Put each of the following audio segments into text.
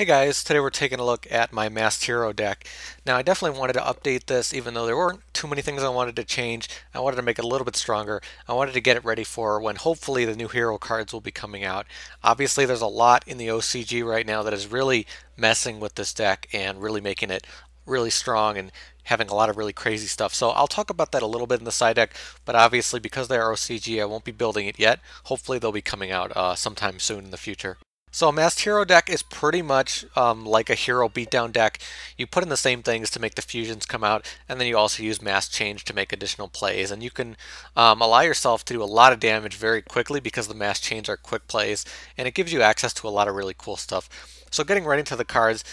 Hey guys, today we're taking a look at my Masked Hero deck. Now I definitely wanted to update this even though there weren't too many things I wanted to change. I wanted to make it a little bit stronger. I wanted to get it ready for when hopefully the new hero cards will be coming out. Obviously there's a lot in the OCG right now that is really messing with this deck and really making it really strong and having a lot of really crazy stuff. So I'll talk about that a little bit in the side deck, but obviously because they are OCG I won't be building it yet. Hopefully they'll be coming out sometime soon in the future. So a Masked Hero deck is pretty much like a hero beatdown deck. You put in the same things to make the fusions come out, and then you also use Mass Change to make additional plays. And you can allow yourself to do a lot of damage very quickly because the Mass Change are quick plays, and it gives you access to a lot of really cool stuff. So getting right into the cards,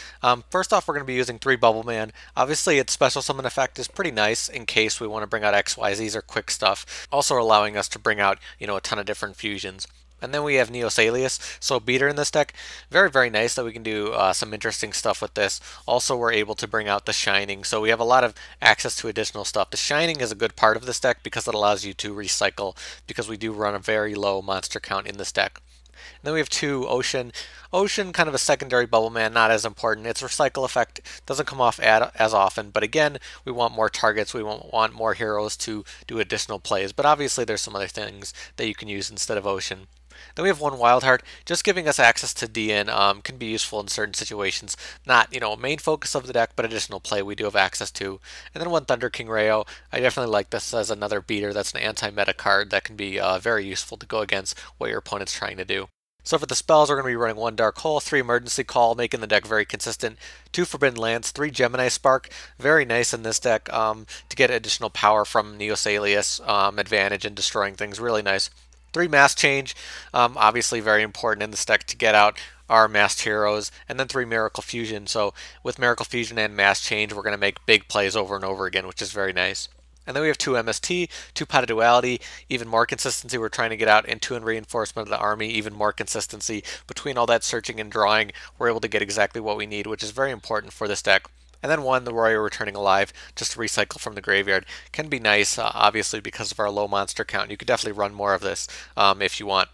first off we're going to be using 3 Bubbleman. Obviously its special summon effect is pretty nice in case we want to bring out XYZs or quick stuff, also allowing us to bring out a ton of different fusions. And then we have Neos Alius, so beater in this deck. Very, very nice that we can do some interesting stuff with this. Also, we're able to bring out the Shining, so we have a lot of access to additional stuff. The Shining is a good part of this deck because it allows you to recycle, because we do run a very low monster count in this deck. And then we have 2 Ocean. Ocean, kind of a secondary Bubbleman, not as important. Its recycle effect doesn't come off as often, but again, we want more targets, we want more heroes to do additional plays, but obviously there's some other things that you can use instead of Ocean. Then we have 1 Wildheart, just giving us access to Dian can be useful in certain situations. Not, a main focus of the deck, but additional play we do have access to. And then 1 Thunder King Rai-Oh. I definitely like this as another beater that's an anti-meta card that can be very useful to go against what your opponent's trying to do. So for the spells, we're going to be running 1 Dark Hole, 3 Emergency Call, making the deck very consistent, 2 Forbidden Lance, 3 Gemini Spark, very nice in this deck to get additional power from Neos Alius, advantage in destroying things, really nice. 3 Mass Change, obviously very important in this deck to get out our masked heroes, and then 3 Miracle Fusion. So with Miracle Fusion and Mass Change, we're going to make big plays over and over again, which is very nice. And then we have 2 MST, 2 Pot of Duality, even more consistency we're trying to get out, and 2 in Reinforcement of the Army, even more consistency. Between all that searching and drawing, we're able to get exactly what we need, which is very important for this deck. And then 1, the Warrior Returning Alive, just to recycle from the graveyard. Can be nice, obviously, because of our low monster count. You could definitely run more of this if you want.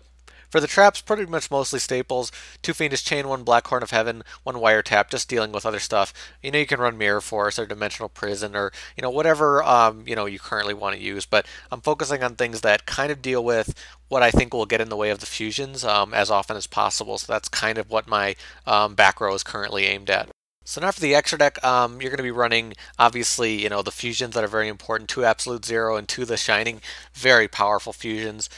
For the traps, pretty much mostly staples. 2 Fiendish Chain, 1 Black Horn of Heaven, 1 Wiretap, just dealing with other stuff. You can run Mirror Force or Dimensional Prison or, whatever, you currently want to use. But I'm focusing on things that kind of deal with what I think will get in the way of the fusions as often as possible. So that's kind of what my back row is currently aimed at. So now for the extra deck, you're going to be running, obviously, the fusions that are very important, 2 Absolute Zero and 2 The Shining, very powerful fusions.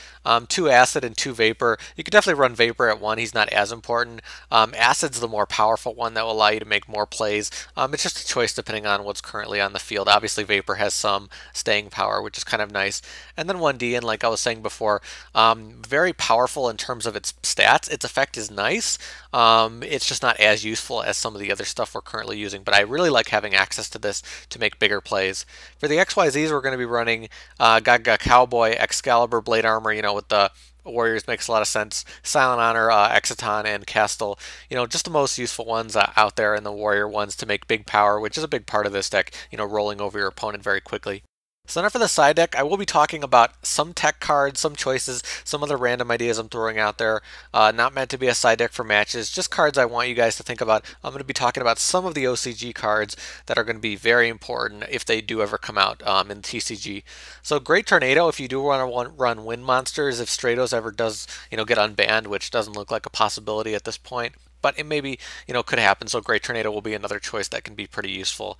2 Acid and 2 Vapor. You could definitely run Vapor at 1, he's not as important. Acid's the more powerful one that will allow you to make more plays. It's just a choice depending on what's currently on the field. Obviously Vapor has some staying power, which is kind of nice. And then 1 Dian, like I was saying before, very powerful in terms of its stats. Its effect is nice. It's just not as useful as some of the other stuff we're currently using, but I really like having access to this to make bigger plays. For the XYZs, we're going to be running Gagaga Cowboy, Excalibur, Blade Armor, with the Warriors makes a lot of sense. Silent Honor, Exciton, and Castel, just the most useful ones out there, and the Warrior ones to make big power, which is a big part of this deck, rolling over your opponent very quickly. So now for the side deck, I will be talking about some tech cards, some choices, some other random ideas I'm throwing out there. Not meant to be a side deck for matches, just cards I want you guys to think about. I'm going to be talking about some of the OCG cards that are going to be very important if they do ever come out in TCG. So Great Tornado, if you do want to run Wind Monsters, if Stratos ever does, get unbanned, which doesn't look like a possibility at this point. But it maybe, could happen, so Great Tornado will be another choice that can be pretty useful.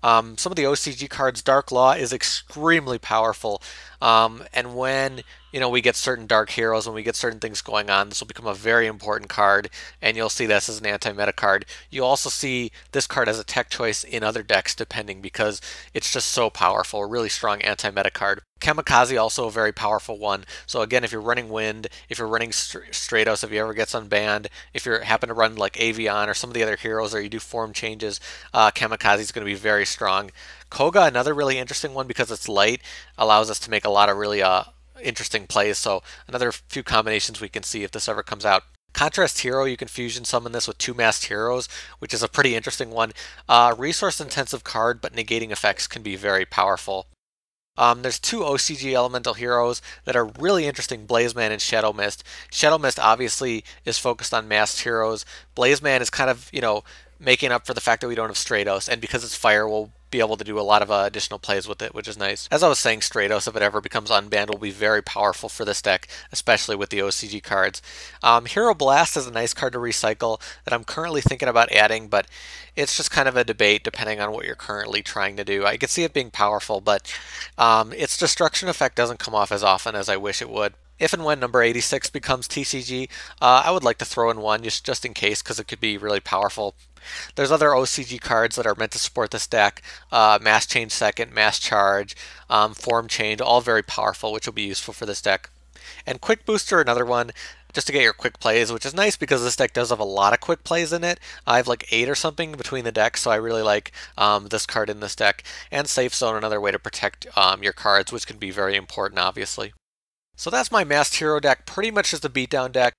Some of the OCG cards, Dark Law is extremely powerful, and when we get certain dark heroes, when we get certain things going on, this will become a very important card, and you'll see this as an anti-meta card. You'll also see this card as a tech choice in other decks, depending, because it's just so powerful, a really strong anti-meta card. Kamakazi, also a very powerful one. So again, if you're running Wind, if you're running Stratos, if he ever gets unbanned, if you happen to run like Avion or some of the other heroes, or you do form changes, Kamakazi is going to be very strong. Koga, another really interesting one because it's light, allows us to make a lot of really interesting plays. So another few combinations we can see if this ever comes out. Contrast Hero, you can fusion summon this with 2 Masked Heroes, which is a pretty interesting one. Resource intensive card, but negating effects can be very powerful. There's two OCG elemental heroes that are really interesting, Blazeman and Shadow Mist. Shadow Mist obviously is focused on masked heroes. Blazeman is kind of, making up for the fact that we don't have Stratos, and because it's fire, we'll be able to do a lot of additional plays with it, which is nice. As I was saying, Stratos, if it ever becomes unbanned, will be very powerful for this deck, especially with the OCG cards. Hero Blast is a nice card to recycle that I'm currently thinking about adding, but it's just kind of a debate depending on what you're currently trying to do. I could see it being powerful, but its destruction effect doesn't come off as often as I wish it would. If and when number 86 becomes TCG, I would like to throw in one just in case, because it could be really powerful. There's other OCG cards that are meant to support this deck. Mass Change Second, Mass Charge, Form Change, all very powerful, which will be useful for this deck. And Quick Booster, another one, just to get your quick plays, which is nice because this deck does have a lot of quick plays in it. I have like 8 or something between the decks, so I really like this card in this deck. And Safe Zone, another way to protect your cards, which can be very important, obviously. So that's my Masked Hero deck, pretty much just a beatdown deck.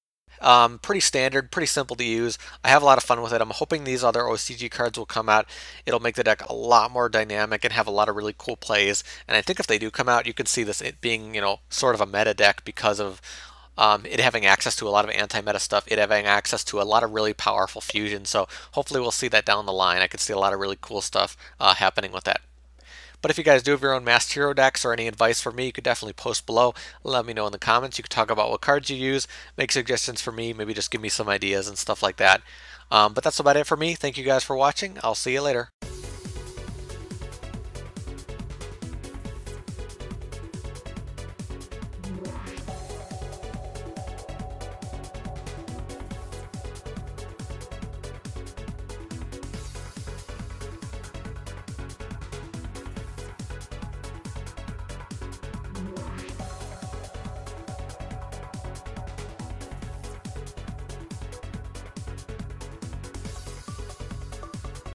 Pretty standard, pretty simple to use. I have a lot of fun with it. I'm hoping these other OCG cards will come out. It'll make the deck a lot more dynamic and have a lot of really cool plays. And I think if they do come out, you can see this it being, sort of a meta deck because of it having access to a lot of anti-meta stuff, it having access to a lot of really powerful fusion. So hopefully we'll see that down the line. I could see a lot of really cool stuff happening with that. But if you guys do have your own Masked Hero decks or any advice for me, you could definitely post below. Let me know in the comments. You could talk about what cards you use, make suggestions for me, maybe just give me some ideas and stuff like that. But that's about it for me. Thank you guys for watching. I'll see you later.